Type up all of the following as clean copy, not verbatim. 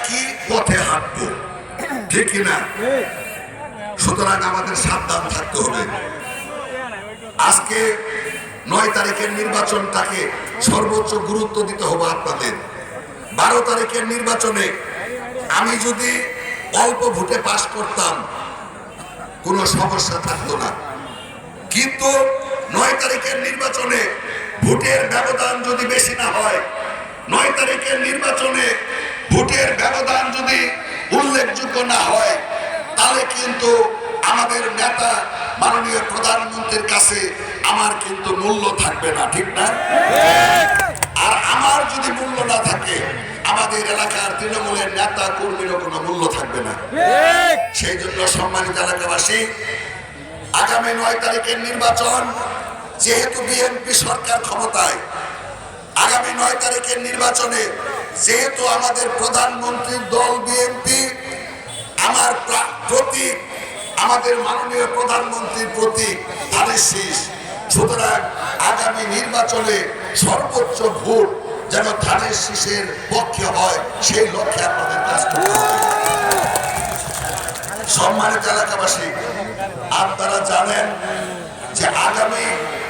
একই পথে হাঁটবো, ঠিক কিনা? সুতরাং আমাদের সাবধান থাকতে হবে। আজকে 9 তারিখের নির্বাচনটাকে সর্বোচ্চ গুরুত্ব দিতে হবে আপনাদের। 12 তারিখের নির্বাচনে আমি যদি অল্প ভোটে পাশ করতাম কোনো সমস্যা থাকতো না, কিন্তু 9 তারিখের নির্বাচনে ভোটের ব্যবধান যদি বেশি না হয়, 9 তারিখের নির্বাচনে ভোটের ব্যবধান যদি উল্লেখযোগ্য না হয়, তাহলে কিন্তু আমাদের নেতা মাননীয় প্রধানমন্ত্রীর কাছে আমার কিন্তু মূল্য থাকবে না, ঠিক না? আর আমার যদি মূল্য না থাকে, আমাদের এলাকার তৃণমূলের নেতা কর্মীরও কোনো মূল্য থাকবে না। সেই জন্য সম্মানিত এলাকাবাসী, আগামী 9 তারিখের নির্বাচন, যেহেতু বিএনপি সরকার ক্ষমতায়, আগামী 9 তারিখের নির্বাচনে যেহেতু আমাদের প্রধানমন্ত্রীর দল বিএনপি, আমার প্রতীক আমাদের মাননীয় প্রধানমন্ত্রীর প্রতীক ধানের শীষ। সুতরাং আগামী নির্বাচনে সর্বোচ্চ ভোট যেন ধানের শীষের পক্ষে হয়, সেই লক্ষ্যে আপনাদের কাজ করতে হবে। সম্মানিত এলাকাবাসী, আপনারা জানেন যে আগামী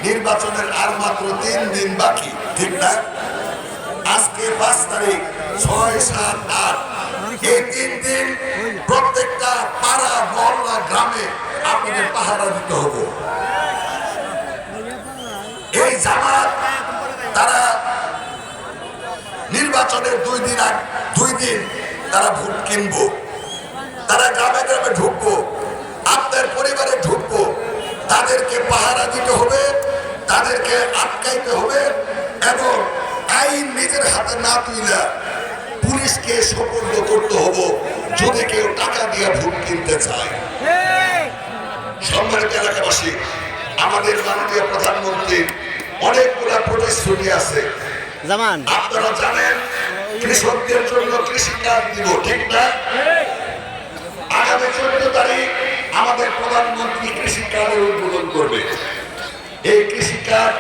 নির্বাচনের আর মাত্র 3 দিন বাকি, ঠিক না? আজকে 5 তারিখ, 6, 7, 8, এই 3 দিন প্রত্যেকটা পাড়া মহল্লা গ্রামে আপনাদের পাহারা দিতে হবে। এই জামাত তারা নির্বাচনের 2 দিন তারা ভোট কিনবো, তারা গ্রামে গ্রামে ঢুকবো, আপনার পরিবারে ঢুকবো, তাদেরকে পাহারা দিতে হবে, তাদেরকে আটকাইতে হবে এবং আইন নিজের হাতে না তুলে পুলিশকে সোপর্দ করতে হবে যদি কেউ টাকা দিয়ে ভোট কিনতে চায়। সম্মানিত এলাকাবাসী, আমাদের মাননীয় প্রধানমন্ত্রীর অনেকগুলা প্রতিশ্রুতি আছে। আপনারা জানেন কৃষকদের জন্য কৃষি কার্ড দিব, ঠিক না? আগামী 14 তারিখ আমাদের প্রধানমন্ত্রী কৃষি কার্ডের উদ্বোধন করবে। এই কৃষি কার্ড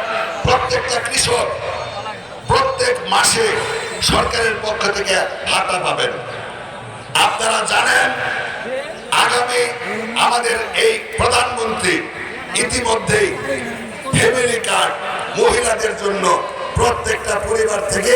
প্রত্যেকটা কৃষক প্রত্যেক মাসে সরকারের পক্ষ থেকে ভাতা পাবেন। আপনারা জানেন আগামী আমাদের এই প্রধানমন্ত্রী ইতিমধ্যেই ফ্যামিলি কার্ড মহিলাদের জন্য প্রত্যেকটা পরিবার থেকে